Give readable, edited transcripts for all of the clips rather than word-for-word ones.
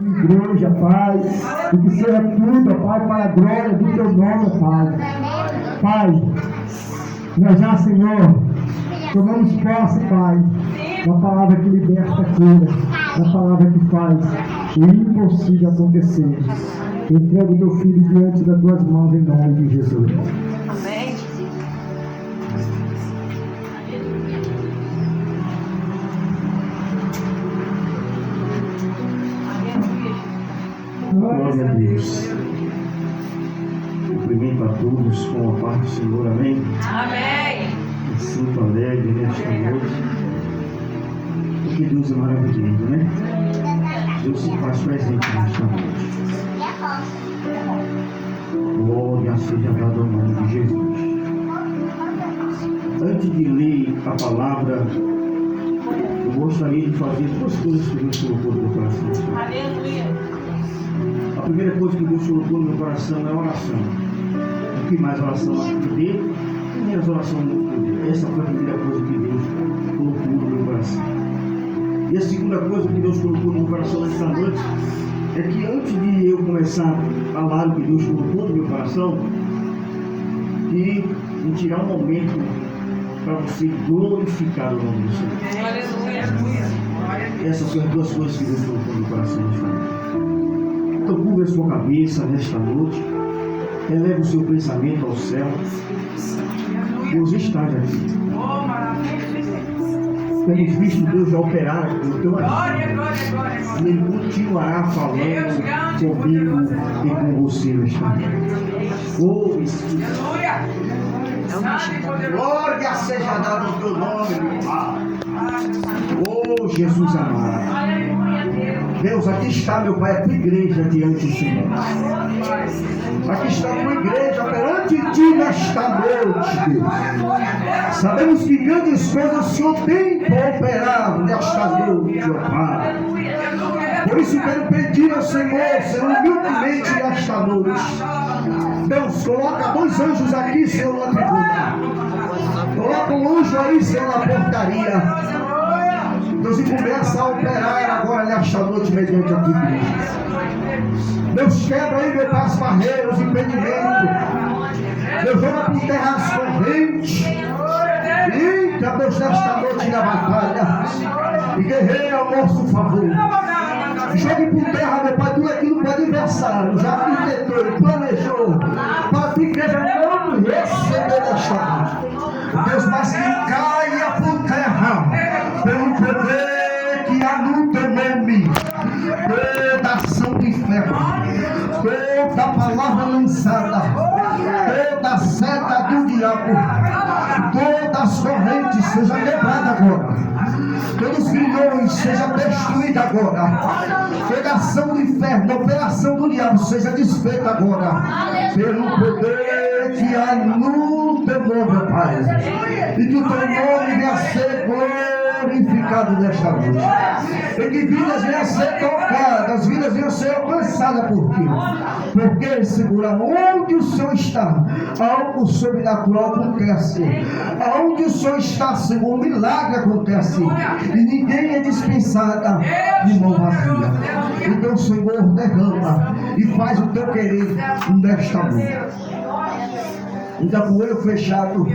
Igreja, Pai, e que seja tudo, Pai, para a glória do Teu nome, Pai. Pai, nós já, Senhor, tomamos posse, Pai, da palavra que liberta a cura, da palavra que faz o impossível acontecer. Entrego meu filho diante das Tuas mãos em nome de Jesus. Amém. Glória a Deus. Cumprimento a todos com a paz do Senhor, amém? Amém. Me sinto alegre nesta noite, porque Deus é maravilhoso, né? Deus se faz presente nesta noite. Glória seja dada ao nome de Jesus. Antes de ler a palavra, eu gostaria de fazer duas coisas que Deus colocou no meu coração. Aleluia. A primeira coisa que Deus colocou no meu coração é a oração. O que mais oração há que poder? Primeiras orações no poder. Essa foi a primeira coisa que Deus colocou no meu coração. E a segunda coisa que Deus colocou no meu coração nesta noite é que antes de eu começar a falar o que Deus colocou no meu coração, que em tirar um momento para você glorificar o nome do Senhor. Aleluia. Essas são as duas coisas que Deus colocou no meu coração nesta noite. Então, curva a sua cabeça nesta noite, eleve o seu pensamento ao céu. Deus está aqui. Temos visto Deus já operar aqui no teu amigo. E Ele continuará falando comigo e com você nesta noite. Oh, Espírito. Glória seja dada ao teu nome, meu Pai. Oh, Jesus amado. Deus, aqui está, meu Pai, a tua igreja diante do Senhor. Aqui está a tua igreja perante ti nesta noite, Deus. Sabemos que grandes coisas o Senhor tem para operar nesta noite, meu Pai. Por isso quero pedir ao Senhor, humildemente nesta noite. Deus, coloca dois anjos aqui, Senhor, na tribuna. Coloca um anjo aí, Senhor, na portaria. Deus, e começa a operar agora nesta noite mediante a tua igreja. Deus, quebra aí, meu Pai, as barreiras, os impedimentos. Deus, joga por terra as correntes. Entra, Deus, nesta noite na batalha. E guerreia ao nosso favor. Jogue por terra, meu Pai, tudo aquilo que o adversário já arquitetou e planejou para a tua igreja não receber desta noite. Deus, mas que caia por terra pelo poder que há no teu nome. Toda ação do inferno, toda palavra lançada, toda seta do diabo, todas as correntes sejam quebradas agora. Todos os grilhões sejam destruídos agora. Toda ação do inferno, operação do diabo seja desfeita agora. Pelo poder que há no teu nome, Pai. E que o teu nome venha a ser glorificado nesta noite. E que vidas venham a ser tocadas, vidas venham a ser alcançadas por ti. Porque, segura, onde o Senhor está, algo sobrenatural acontece. Aonde o Senhor está, Senhor, um milagre acontece. E ninguém é dispensada de mão vazia. Então, Senhor, derrama e faz o teu querer nesta noite. Então, com o olho fechado,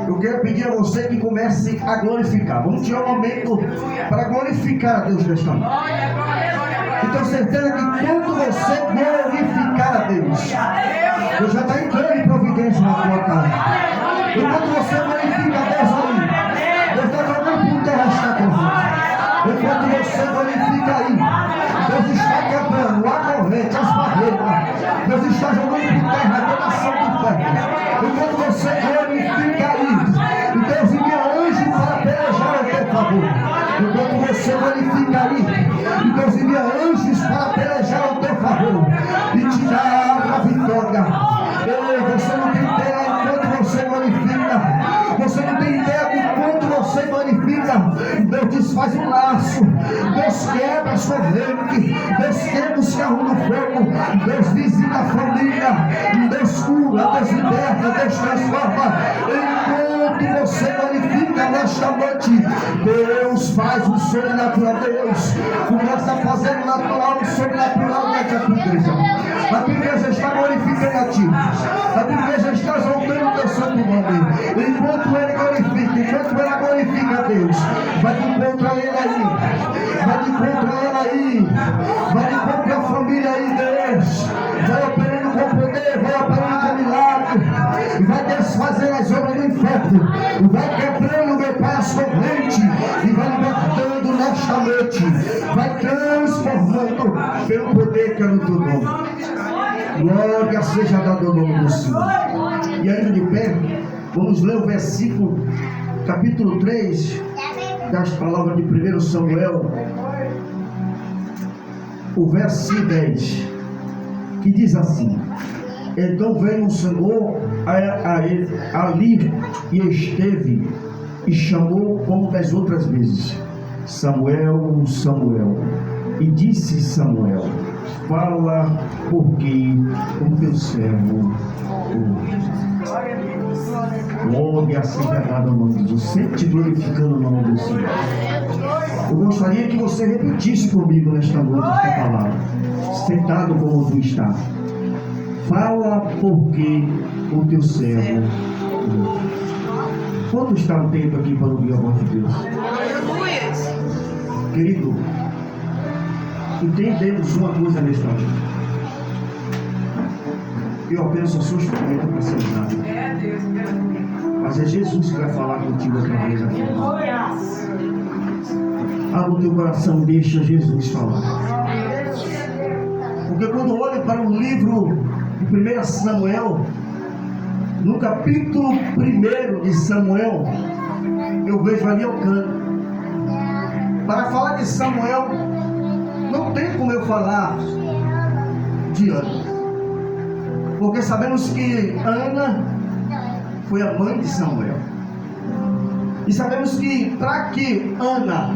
eu quero pedir a você que comece a glorificar. Vamos tirar um momento para glorificar a Deus nesta noite. E tenho certeza que quando você glorificar a Deus, Deus já está entrando em providência na tua casa. Enquanto você glorifica a Deus aí, Deus está jogando por terra esta corrente. Enquanto você glorifica aí, Deus está quebrando a corrente, as barreiras. Deus está jogando por terra toda ação do inferno. Enquanto você glorifica aí, Deus envia anjos para pelejar ao teu favor. Enquanto você glorifica aí, Deus envia anjos para pelejar ao teu favor e te dar a vitória. Você não tem ideia enquanto você glorifica. Você não tem ideia de quanto você glorifica. Deus desfaz um laço. Deus quebra as correntes. Deus quebra os carros no fogo. Deus visita a família. Deus cura, Deus liberta, Deus transforma. Enquanto você glorifica nesta noite, Deus faz o sobrenatural. Deus começa a fazer sobrenatural nessa tua igreja. A tua igreja está glorificando a ti. A tua igreja está exaltando o teu santo nome. Enquanto ele glorifica, enquanto ela glorifica a Deus, vai de encontro a ele aí. Vai de encontro a ela aí. Vai de encontro a família aí, Deus. Vai operando com poder, vai operando com milagre. Vai desfazer as obras do inferno. Vai quebrando, meu Pai, as correntes. E vai libertando nesta noite. Vai transformando pelo poder que é no teu nome. Glória seja dada ao nome do Senhor. E ainda de pé, vamos ler o versículo, capítulo 3, das palavras de 1 Samuel, o verso 10, que diz assim: então veio o Senhor ali e esteve, e chamou como das outras vezes: Samuel, Samuel. E disse Samuel: fala, porque o teu servo ouve. Glória seja dada ao nome de Deus, sempre glorificando o nome do Senhor. Eu gostaria que você repetisse comigo nesta noite esta palavra, sentado como tu está. Fala, porque o teu servo ouve. Quanto está o tempo aqui para ouvir a voz de Deus? Querido, entendemos uma coisa nesta noite. Eu apenas sou instrumento para ser nada. Mas é Jesus que vai falar contigo através da tua boca. Abra o teu coração, deixa Jesus falar. Porque quando eu olho para o livro de 1 Samuel, no capítulo 1 de Samuel, eu vejo ali Eucana. Para falar de Samuel, não tem como eu falar de Ana. Porque sabemos que Ana foi a mãe de Samuel. E sabemos que para que Ana,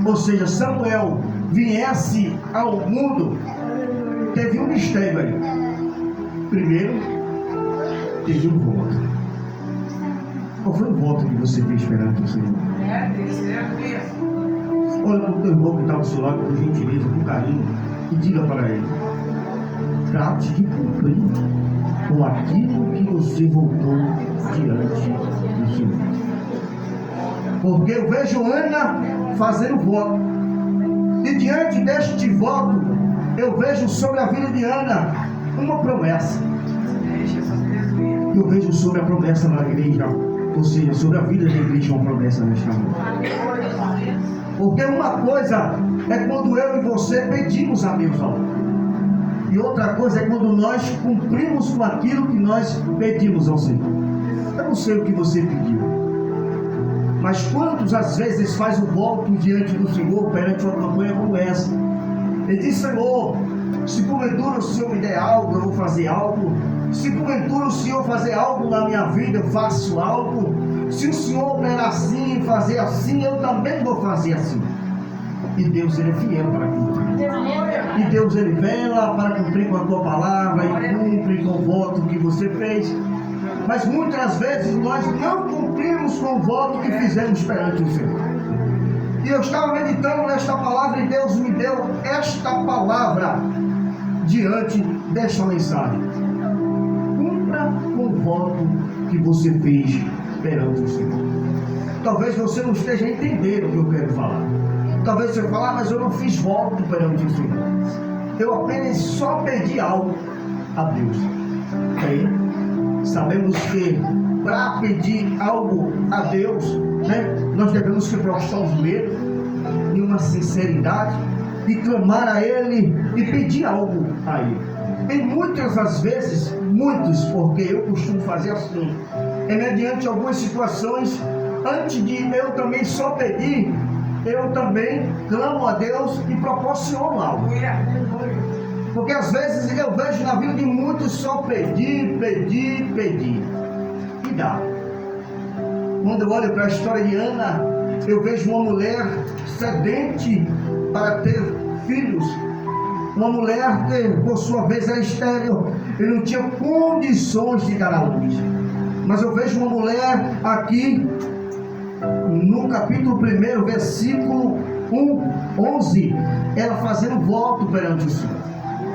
ou seja, Samuel, viesse ao mundo, teve um mistério aí. Primeiro, teve um voto. Qual foi o voto que você fez perante o Senhor? Olha para o teu irmão que está ao seu lado, com gentileza, com carinho, e diga para ele: trate de cumprir com aquilo que você voltou diante do Senhor. Porque eu vejo Ana fazendo voto, e diante deste voto eu vejo sobre a vida de Ana uma promessa. Eu vejo sobre a promessa na igreja, ou seja, sobre a vida da igreja, uma promessa nesta noite. Porque uma coisa é quando eu e você pedimos a Deus algo, e outra coisa é quando nós cumprimos com aquilo que nós pedimos ao Senhor. Eu não sei o que você pediu, mas quantos às vezes faz o voto diante do Senhor perante uma campanha como essa? Ele diz: Senhor, se porventura o Senhor me der algo, eu vou fazer algo. Se porventura o Senhor fazer algo na minha vida, eu faço algo. Se o Senhor operar assim e fazer assim, eu também vou fazer assim. E Deus, Ele é fiel para cumprir. E Deus, Ele vela para cumprir com a tua palavra e cumpre com o voto que você fez. Mas muitas vezes nós não cumprimos com o voto que fizemos perante o Senhor. E eu estava meditando nesta palavra e Deus me deu esta palavra diante desta mensagem: cumpra com o voto que você fez perante o Senhor. Talvez você não esteja entendendo o que eu quero falar. Talvez você fale: mas eu não fiz voto perante o Senhor. Eu apenas só pedi algo a Deus. Aí, sabemos que para pedir algo a Deus, nós devemos que prostrar os medos em uma sinceridade e clamar a Ele e pedir algo a Ele. E muitas das vezes, porque eu costumo fazer assim, mediante algumas situações, antes de eu também só pedir, eu também clamo a Deus e proporciono algo. Porque às vezes eu vejo na vida de muitos só pedir. E dá. Quando eu olho para a história de Ana, eu vejo uma mulher sedente para ter filhos. Uma mulher que, por sua vez, era estéril e não tinha condições de dar à luz. Mas eu vejo uma mulher aqui, no capítulo 1, versículo 1:11, ela fazendo voto perante o Senhor.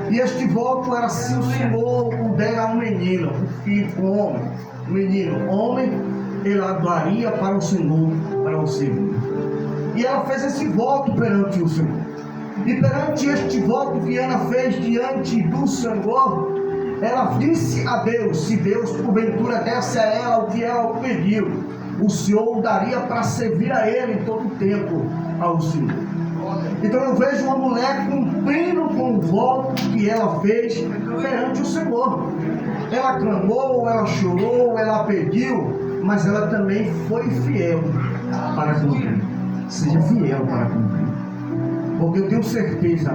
E este voto era se o Senhor o der a um menino, um filho, um homem, um menino, homem, ela daria para o Senhor, para o Senhor. E ela fez esse voto perante o Senhor. E perante este voto que Ana fez diante do Senhor, ela disse a Deus: se Deus porventura desse a ela o que ela pediu, o Senhor daria para servir a Ele em todo o tempo ao Senhor. Então eu vejo uma mulher cumprindo com o voto que ela fez perante o Senhor. Ela clamou, ela chorou, ela pediu, mas ela também foi fiel para cumprir. Seja fiel para cumprir. Porque eu tenho certeza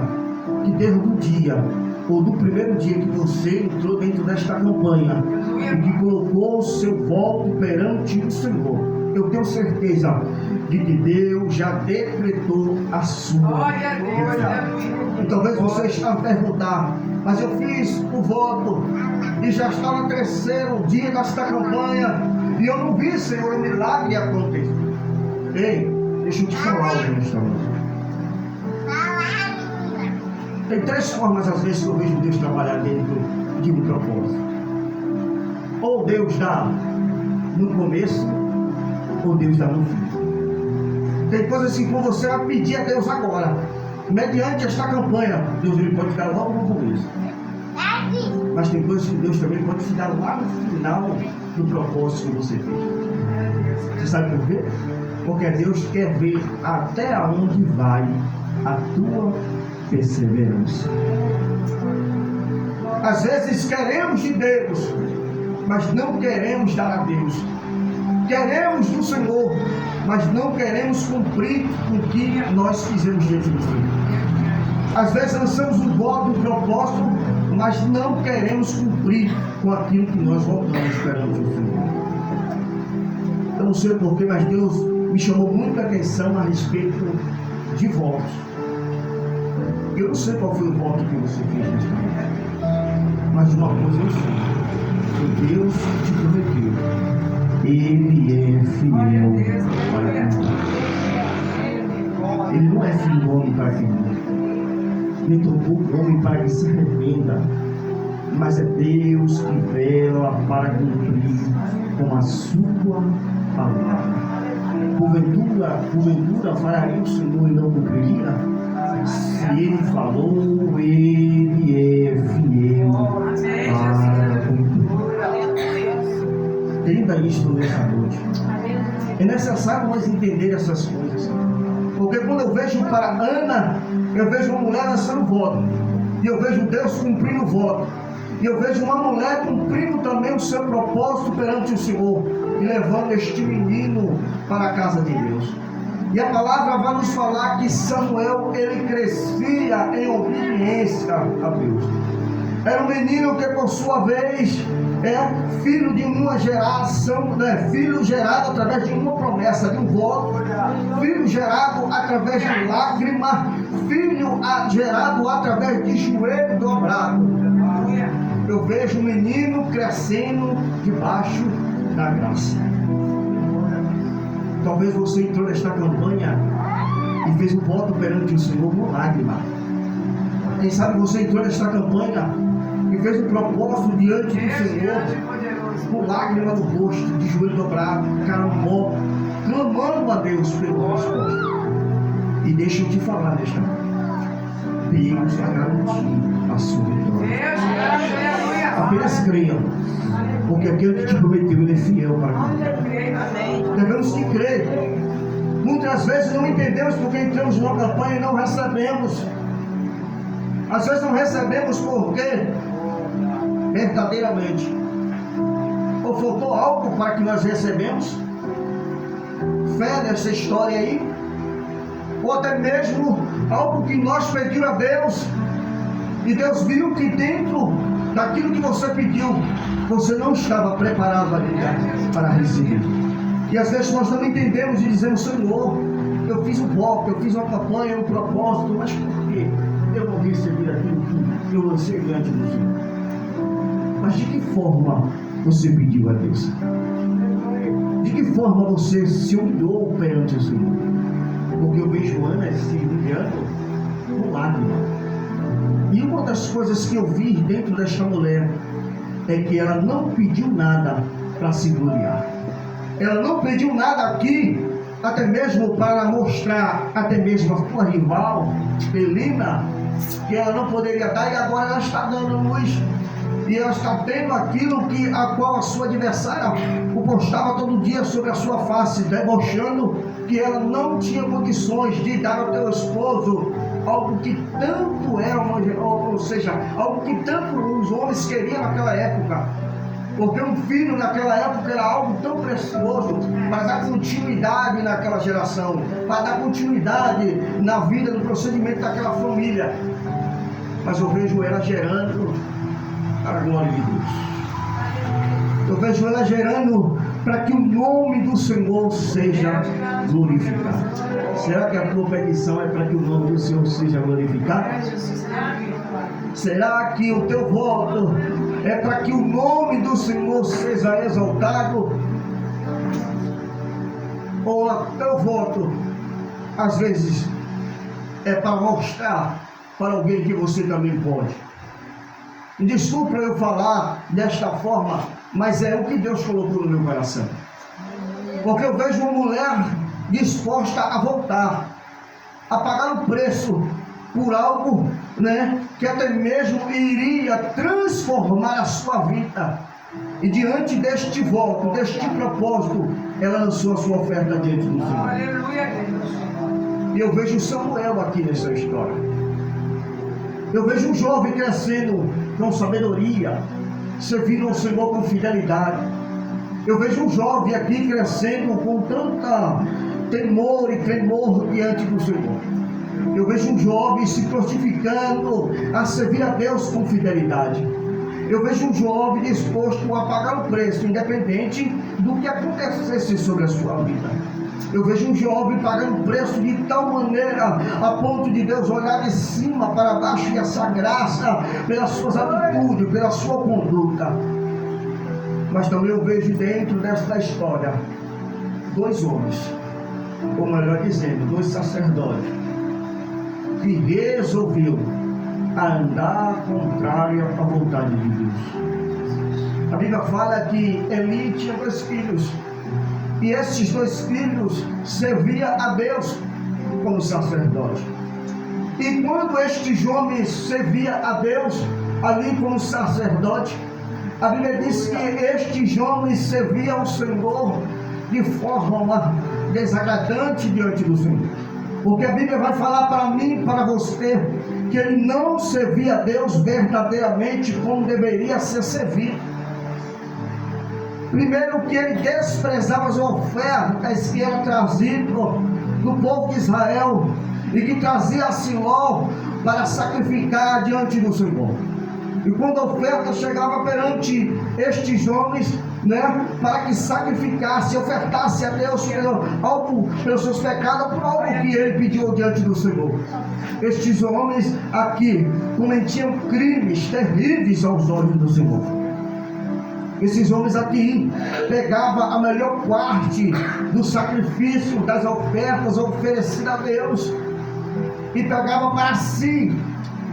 que desde o dia, ou do primeiro dia que você entrou dentro desta campanha e que colocou o seu voto perante o Senhor, eu tenho certeza de que Deus já decretou a sua vitória. E talvez você está a perguntar: mas eu fiz o voto e já está no terceiro dia desta campanha e eu não vi, Senhor, o milagre acontecer. Ei, deixa eu te falar hoje nesta noite. Tem três formas, às vezes, que eu vejo Deus trabalhar dentro de um propósito. Ou Deus dá no começo, ou Deus dá no fim. Tem coisas assim, como você vai pedir a Deus agora, mediante esta campanha, Deus ele pode dar logo no começo. Mas tem coisas que Deus também pode te dar lá no final do propósito que você fez. Você sabe por quê? Porque Deus quer ver até onde vai a tua perseverança. Às vezes queremos de Deus, mas não queremos dar a Deus. Queremos do Senhor, mas não queremos cumprir o que nós fizemos diante do Senhor. Às vezes lançamos um voto, um propósito, mas não queremos cumprir com aquilo que nós votamos perante o Senhor. Eu não sei porquê, mas Deus me chamou muita atenção a respeito de votos. Eu não sei qual foi o voto que você fez neste momento, mas uma coisa eu sei: que Deus te prometeu, Ele é fiel para cumprir. Ele não é filho do homem para que morra, nem trocou o homem para que se arrependa, mas é Deus que vela para cumprir com a sua palavra. Porventura faria o Senhor e não cumpriria? Se Ele falou, Ele é fiel para cumprir. Entenda isto nessa noite. É necessário nós entender essas coisas. Porque quando eu vejo para Ana, eu vejo uma mulher lançando voto. E eu vejo Deus cumprindo o voto. E eu vejo uma mulher cumprindo também o seu propósito perante o Senhor. E levando este menino para a casa de Deus. E a palavra vai nos falar que Samuel, ele crescia em obediência a Deus. Era um menino que, por sua vez, é filho de uma geração, filho gerado através de uma promessa, de um voto, filho gerado através de lágrima, filho gerado através de joelho dobrado. Eu vejo um menino crescendo debaixo da graça. Talvez você entrou nesta campanha e fez um voto perante o Senhor com lágrima. Quem sabe você entrou nesta campanha e fez um propósito diante do Senhor com lágrima no rosto, de joelho dobrado, cara mó, clamando a Deus pela resposta. E deixa eu te falar nesta noite: Deus vai garantir a sua vitória. Apenas creiam, porque aquele que te prometeu, Ele é fiel para cumprir. Devemos que crer. Muitas vezes não entendemos porque entramos numa campanha e não recebemos. Às vezes não recebemos porque verdadeiramente ou faltou algo para que nós recebemos, fé nessa história aí, ou até mesmo algo que nós pedimos a Deus e Deus viu que dentro daquilo que você pediu, você não estava preparado ainda para receber. E às vezes nós não entendemos e dizemos: Senhor, eu fiz um voto, eu fiz uma campanha, um propósito, mas por que eu não recebi aquilo que eu lancei diante do Senhor? Mas de que forma você pediu a Deus? De que forma você se humilhou perante o Senhor? Porque eu vejo Ana se enviando com lágrima. E uma das coisas que eu vi dentro desta mulher é que ela não pediu nada para se gloriar. Ela não pediu nada aqui, até mesmo para mostrar, até mesmo a sua rival, Penina, que ela não poderia dar, e agora ela está dando luz. E ela está tendo aquilo a qual a sua adversária o postava todo dia sobre a sua face, debochando que ela não tinha condições de dar ao teu esposo algo que tanto era, ou seja, algo que tanto os homens queriam naquela época. Porque um filho naquela época era algo tão precioso para dar continuidade naquela geração, para dar continuidade na vida, no procedimento daquela família. Mas eu vejo ela gerando para a glória de Deus. Eu vejo ela gerando para que o nome do Senhor seja glorificado. Será que a tua petição é para que o nome do Senhor seja glorificado? Será que o teu voto é para que o nome do Senhor seja exaltado? Ou o teu voto, às vezes, é para mostrar para alguém que você também pode? Me desculpa eu falar desta forma, mas é o que Deus colocou no meu coração. Porque eu vejo uma mulher disposta a voltar, a pagar o preço por algo, que até mesmo iria transformar a sua vida. E diante deste voto, deste propósito, ela lançou a sua oferta diante do Senhor. Aleluia, Deus. E eu vejo Samuel aqui nessa história. Eu vejo um jovem crescendo com sabedoria, servindo ao Senhor com fidelidade. Eu vejo um jovem aqui crescendo com tanta temor e tremor diante do Senhor. Eu vejo um jovem se prontificando a servir a Deus com fidelidade. Eu vejo um jovem disposto a pagar o preço, independente do que acontecesse sobre a sua vida. Eu vejo um jovem pagando preço de tal maneira, a ponto de Deus olhar de cima para baixo e essa graça, pelas suas atitudes, pela sua conduta. Mas também eu vejo dentro desta história dois homens, ou melhor dizendo, dois sacerdotes, que resolveu andar contrária à vontade de Deus. A Bíblia fala que Eli tinha 2 filhos, e esses 2 filhos serviam a Deus como sacerdote. E quando estes homens serviam a Deus ali como sacerdote, a Bíblia diz que estes homens serviam ao Senhor de forma desagradante diante do Senhor. Porque a Bíblia vai falar para mim e para você que ele não servia a Deus verdadeiramente como deveria ser servido. Primeiro, que ele desprezava as ofertas que eram trazidas do povo de Israel e que trazia a Siló para sacrificar diante do Senhor. E quando a oferta chegava perante estes homens, para que sacrificasse, ofertasse a Deus pelos seus pecados, por algo que ele pediu diante do Senhor. Estes homens aqui cometiam crimes terríveis aos olhos do Senhor. Esses homens aqui pegavam a melhor parte do sacrifício, das ofertas oferecidas a Deus, e pegavam para si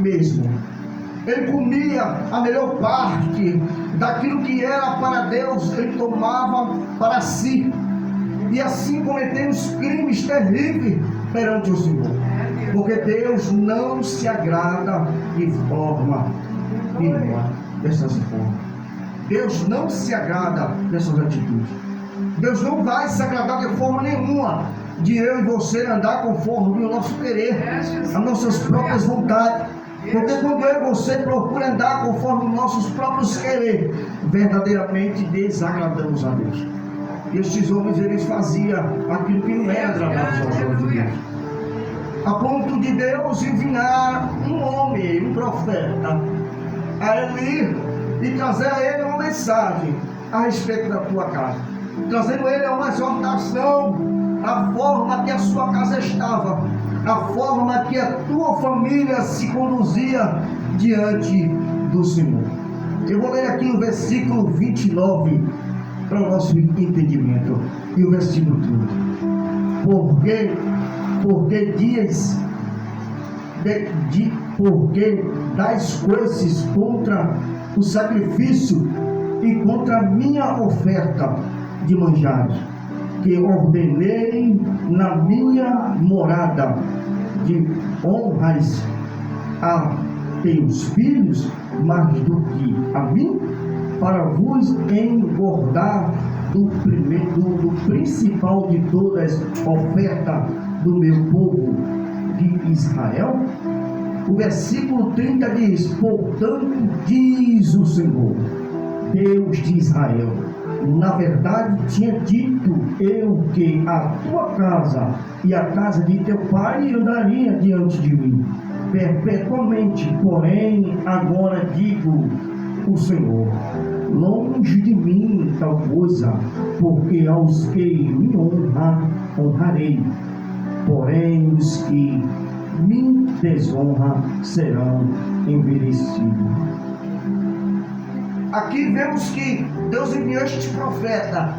mesmo. Ele comia a melhor parte daquilo que era para Deus, ele tomava para si, e assim cometemos crimes terríveis perante o Senhor, porque Deus não se agrada de forma nenhuma dessas formas. Deus não se agrada dessas atitudes. Deus não vai se agradar de forma nenhuma de eu e você andar conforme o nosso querer, as nossas próprias vontades. Porque quando eu e você procura andar conforme os nossos próprios querer, verdadeiramente desagradamos a Deus. E estes homens, eles faziam aquilo que não era agradável aos olhos de Deus, a ponto de Deus enviar um homem, um profeta, a Eli, e trazer a ele uma mensagem a respeito da tua casa, trazendo a ele uma exortação, a forma que a sua casa estava, a forma que a tua família se conduzia diante do Senhor. Eu vou ler aqui o versículo 29 para o nosso entendimento, e o versículo 30. Porque porque porque das coisas contra o sacrifício e contra a minha oferta de manjares, que ordenei na minha morada, de honras a teus filhos mais do que a mim, para vos engordar do principal de todas as ofertas do meu povo de Israel. O versículo 30 diz: portanto, diz o Senhor, Deus de Israel, na verdade tinha dito eu que a tua casa e a casa de teu pai andaria diante de mim perpetuamente, porém agora digo o Senhor, longe de mim tal coisa, porque aos que me honrarei, porém os que me desonram serão envelhecidos. Aqui vemos que Deus enviou este profeta,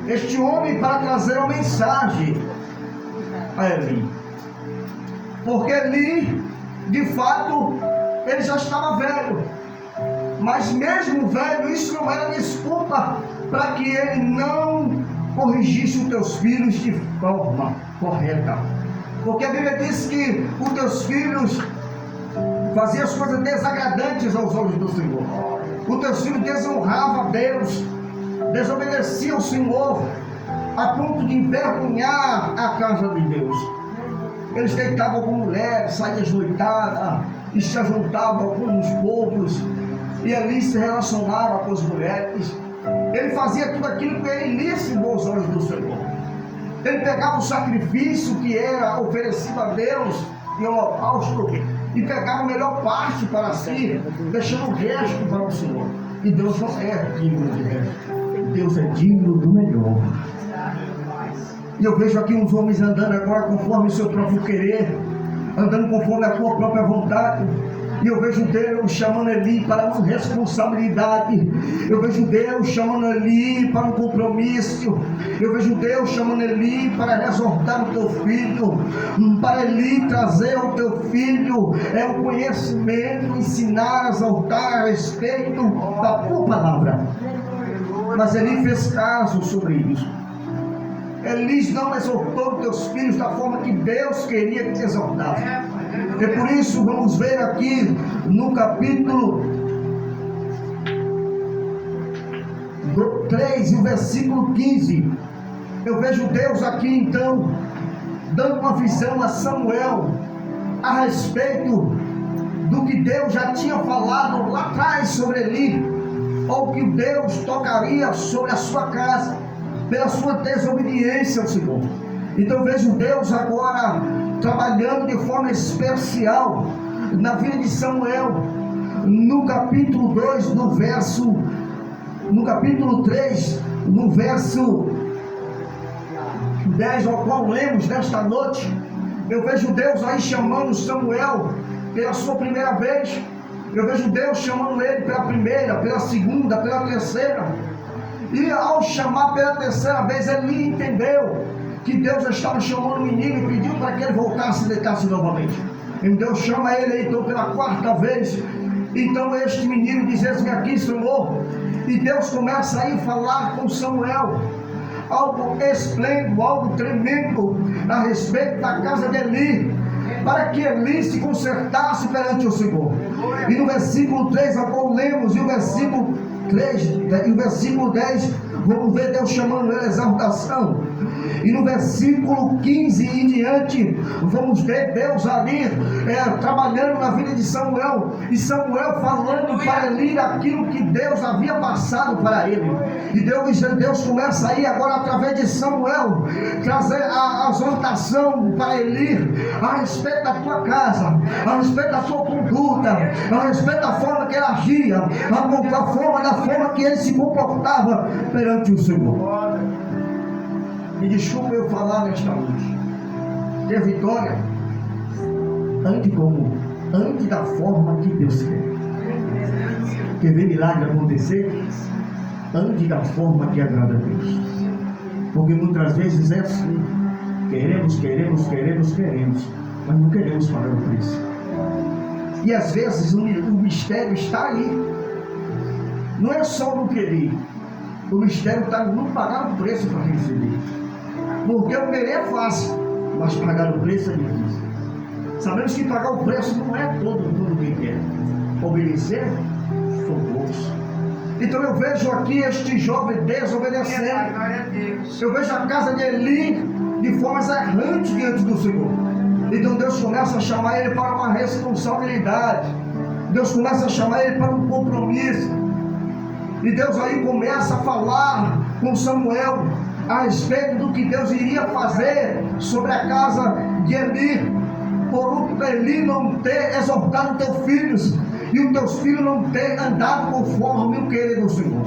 este homem, para trazer uma mensagem a Eli, porque Eli, de fato, ele já estava velho, mas mesmo velho, isso não era desculpa para que ele não corrigisse os teus filhos de forma correta, porque a Bíblia diz que os teus filhos faziam as coisas desagradantes aos olhos do Senhor. Os teus filhos desonravam a Deus, desobedeciam ao Senhor, a ponto de envergonhar a casa de Deus. Eles deitavam com mulheres, saíam noitadas, e se juntavam com os povos, e ali se relacionava com as mulheres. Ele fazia tudo aquilo que era ilícito aos olhos do Senhor. Ele pegava o sacrifício que era oferecido a Deus em holocausto e pegava a melhor parte para si, deixando o resto para o Senhor. E Deus não é digno de resto, Deus é digno do melhor. E eu vejo aqui uns homens andando agora conforme o seu próprio querer, andando conforme a sua própria vontade. E eu vejo Deus chamando Eli para uma responsabilidade. Eu vejo Deus chamando Eli para um compromisso. Eu vejo Deus chamando Eli para exortar o teu filho, para Eli trazer ao teu filho o conhecimento, ensinar, exortar a respeito da tua palavra. Mas Eli fez caso sobre isso. Eli não exortou os teus filhos da forma que Deus queria que te exortasse. E por isso vamos ver aqui no capítulo 3, o versículo 15. Eu vejo Deus aqui então dando uma visão a Samuel a respeito do que Deus já tinha falado lá atrás sobre Eli, ou que Deus tocaria sobre a sua casa pela sua desobediência ao Senhor. Então eu vejo Deus agora trabalhando de forma especial na vida de Samuel, no capítulo 2, no capítulo 3, no verso 10, ao qual lemos nesta noite. Eu vejo Deus aí chamando Samuel pela sua primeira vez. Eu vejo Deus chamando ele pela primeira, pela segunda, pela terceira. E ao chamar pela terceira vez, ele entendeu que Deus estava chamando o menino e pediu para que ele voltasse e deitasse novamente. E Deus chama ele então pela quarta vez. Então este menino diz: eis-me aqui, Senhor. E Deus começa aí a falar com Samuel algo esplêndido, algo tremendo a respeito da casa de Eli, para que Eli se consertasse perante o Senhor. E no versículo 3, ao qual lemos, e o versículo 3 e o versículo 10, vamos ver Deus chamando ele a exaltação. E no versículo 15 em diante, vamos ver Deus ali trabalhando na vida de Samuel, e Samuel falando para Eli aquilo que Deus havia passado para ele. E Deus começa aí agora, através de Samuel, trazer a exortação para Eli a respeito da tua casa, a respeito da tua conduta, a respeito da forma que ele agia, da forma que ele se comportava perante o Senhor. Me desculpa eu falar nesta noite. Ter vitória, ande da forma que Deus quer. Quer ver milagre acontecer? Ande da forma que agrada a Deus. Porque muitas vezes é assim. Queremos, mas não queremos pagar o preço. E às vezes o mistério está aí. Não é só não querer. O mistério está em não pagar o preço para receber. Porque o querer é fácil, mas pagar o preço é difícil. Sabemos que pagar o preço não é todo quem quer. Obedecer, são poucos. Então eu vejo aqui este jovem desobedecendo. Eu vejo a casa de Eli de formas errantes diante do Senhor. Então Deus começa a chamar ele para uma responsabilidade. Deus começa a chamar ele para um compromisso. E Deus aí começa a falar com Samuel a respeito do que Deus iria fazer sobre a casa de Eli. Por Eli não ter exortado teus filhos, e os teus filhos não ter andado conforme o querer do Senhor.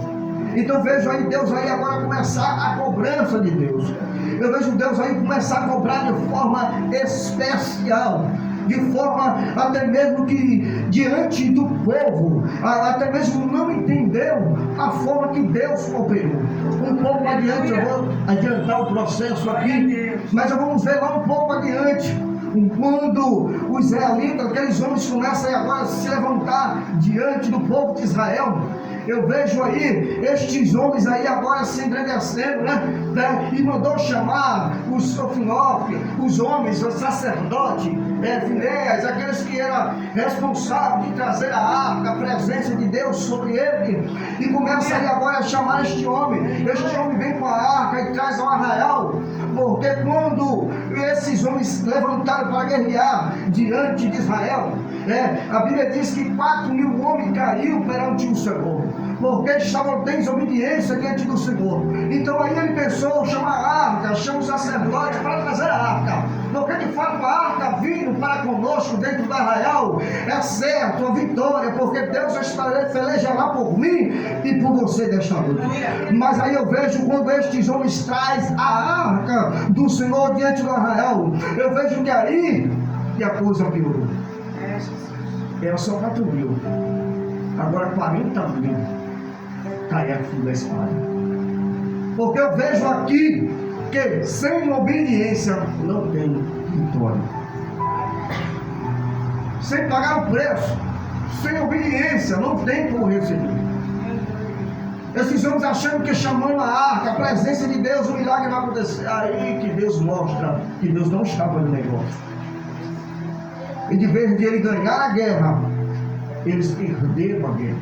Então vejo aí Deus aí agora começar a cobrança de Deus. Eu vejo Deus aí começar a cobrar de forma especial, de forma até mesmo que diante do povo, até mesmo não entendeu a forma que Deus operou. Um pouco adiante, eu vou adiantar o processo aqui, mas vamos ver lá um pouco adiante. Quando os israelitas, aqueles homens começam agora a se levantar diante do povo de Israel, eu vejo aí estes homens aí agora se engrandecendo, né? E mandou chamar os Sofinof, os homens, os sacerdotes, Finéias, aqueles que eram responsáveis de trazer a arca, a presença de Deus sobre ele, e começa aí agora a chamar este homem. Este homem vem com a arca e traz ao arraial, porque quando esses homens levantaram para guerrear diante de Israel, a Bíblia diz que 4.000 homens caíram perante o Senhor, porque estavam em desobediência diante do Senhor. Então aí ele pensou, chama a arca, chama os sacerdotes para trazer a arca, porque de fato a arca vindo para conosco dentro do arraial é certo, a vitória, porque Deus pelejará por mim e por você desta noite. Mas aí eu vejo quando estes homens trazem a arca do Senhor diante do arraial, eu vejo que aí a coisa piorou. Era só 4.000, agora 40.000 caíram da espada. Porque eu vejo aqui que sem obediência não tem vitória. Sem pagar o preço, sem obediência não tem como receber. Esses homens achando que chamando a arca, a presença de Deus, o milagre vai acontecer. Aí que Deus mostra que Deus não estava no negócio. E de vez de ele ganhar a guerra, eles perderam a guerra,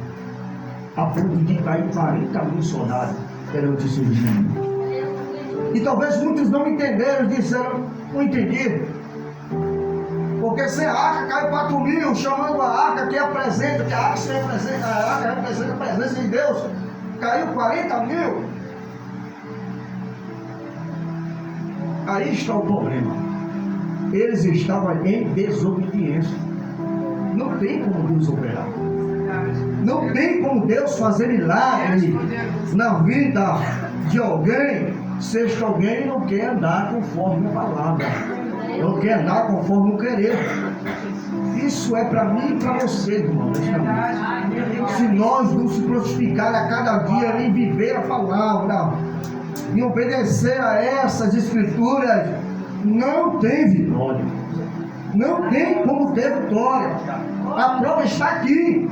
a ponto de cair 40.000 soldados perante seus inimigos. E talvez muitos não entenderam, disseram, não entendi. Porque sem a arca caiu 4.000, chamando a arca que apresenta, que a arca representa a presença de Deus, caiu 40.000. Aí está o problema. Eles estavam em desobediência. Não tem como Deus operar. Não tem como Deus fazer milagre na vida de alguém, se este alguém não quer andar conforme a palavra, não quer andar conforme o querer. Isso é para mim e para você, irmão. Se nós não se crucificar a cada dia em viver a palavra, em obedecer a essas escrituras, não tem vitória. Não tem como ter vitória. A prova está aqui.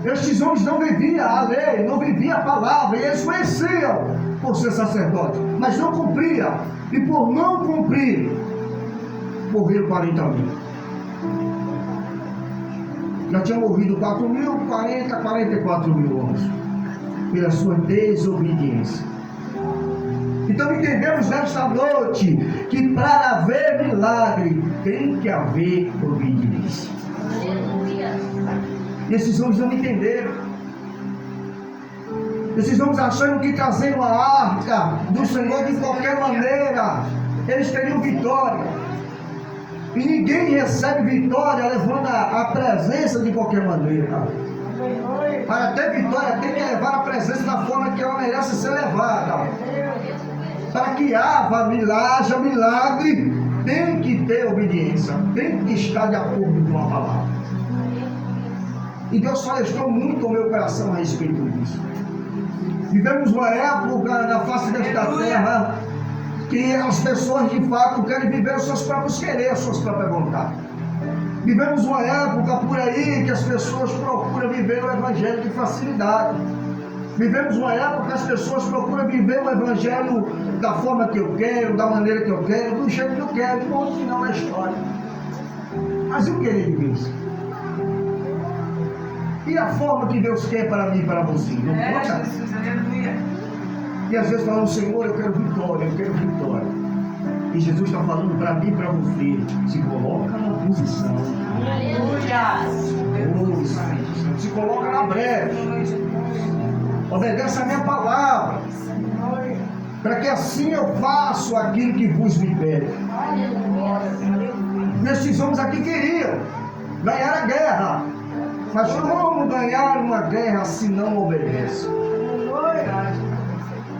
Estes homens não viviam a lei, não viviam a palavra, e eles conheciam por ser sacerdote, mas não cumpriam. E por não cumprir, morreram 40.000. Já tinham morrido 4.000, 44.000 homens, pela sua desobediência. Então entendemos nesta noite que para haver milagre tem que haver obediência. E esses homens não entenderam. Esses homens achando que trazendo a arca do Senhor de qualquer maneira eles teriam vitória. E ninguém recebe vitória levando a presença de qualquer maneira. Para ter vitória tem que levar a presença da forma que ela merece ser levada. Para que haja milagre, tem que ter obediência, tem que estar de acordo com a palavra. E Deus falou muito ao meu coração a respeito disso. Vivemos uma época na face desta terra que as pessoas de fato querem viver os seus próprios quereres, as suas próprias vontades. Vivemos uma época por aí que as pessoas procuram viver o evangelho de facilidade. Vivemos uma época que as pessoas procuram viver o evangelho da forma que eu quero, da maneira que eu quero, do jeito que eu quero, e ponto final da história. Mas e o querer de Deus? E a forma que Deus quer para mim e para você? Não conta? Jesus, aleluia. E às vezes falamos, Senhor, eu quero vitória, eu quero vitória. E Jesus está falando para mim e para você, se coloca na posição. Aleluia. Se coloca na brecha. Obedece a minha palavra. Para que assim eu faço aquilo que vos me pede. Estes homens aqui queriam ganhar a guerra. Mas como ganhar uma guerra se não obedece?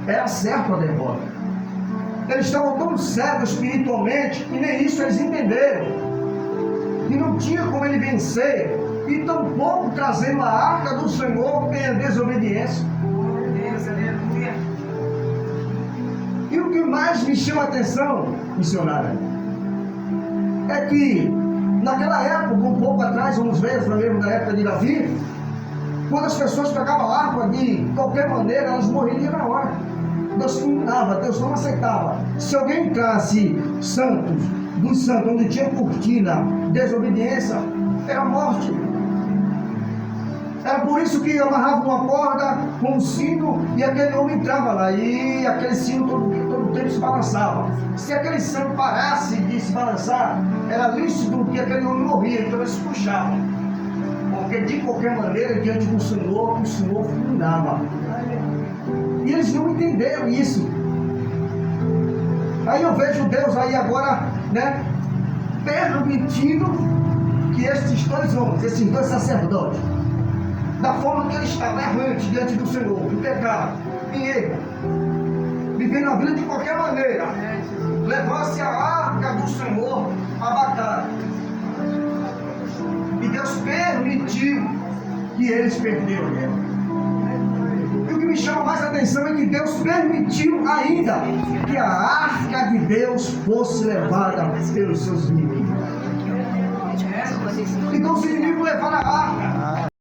Era certo a derrota. Eles estavam tão cegos espiritualmente que nem isso eles entenderam. Que não tinha como ele vencer. E tampouco trazer uma arca do Senhor em a desobediência. Deus, aleluia. E o que mais me chama a atenção, missionária, é que naquela época, um pouco atrás, vamos ver, mesmo na época de Davi, quando as pessoas pegavam a arca de qualquer maneira, elas morreriam na hora. Deus fulminava, Deus não aceitava. Se alguém entrasse santos, dos santos, onde tinha cortina, desobediência, era morte. Era por isso que amarrava uma corda com um sino e aquele homem entrava lá. E aquele sino todo tempo se balançava. Se aquele sino parasse de se balançar, era lícito que aquele homem morria. Então eles puxavam. Porque de qualquer maneira, diante do Senhor, o Senhor fulminava. E eles não entenderam isso. Aí eu vejo Deus aí agora, né, permitindo que esses dois homens, esses dois sacerdotes, da forma que eles estavam errantes diante do Senhor, em pecado, em erro, vivendo a vida de qualquer maneira, levasse a arca do Senhor à batalha. E Deus permitiu que eles perderam ela. E o que me chama mais a atenção é que Deus permitiu ainda que a arca de Deus fosse levada pelos seus inimigos. Então, se o inimigo levar a arca,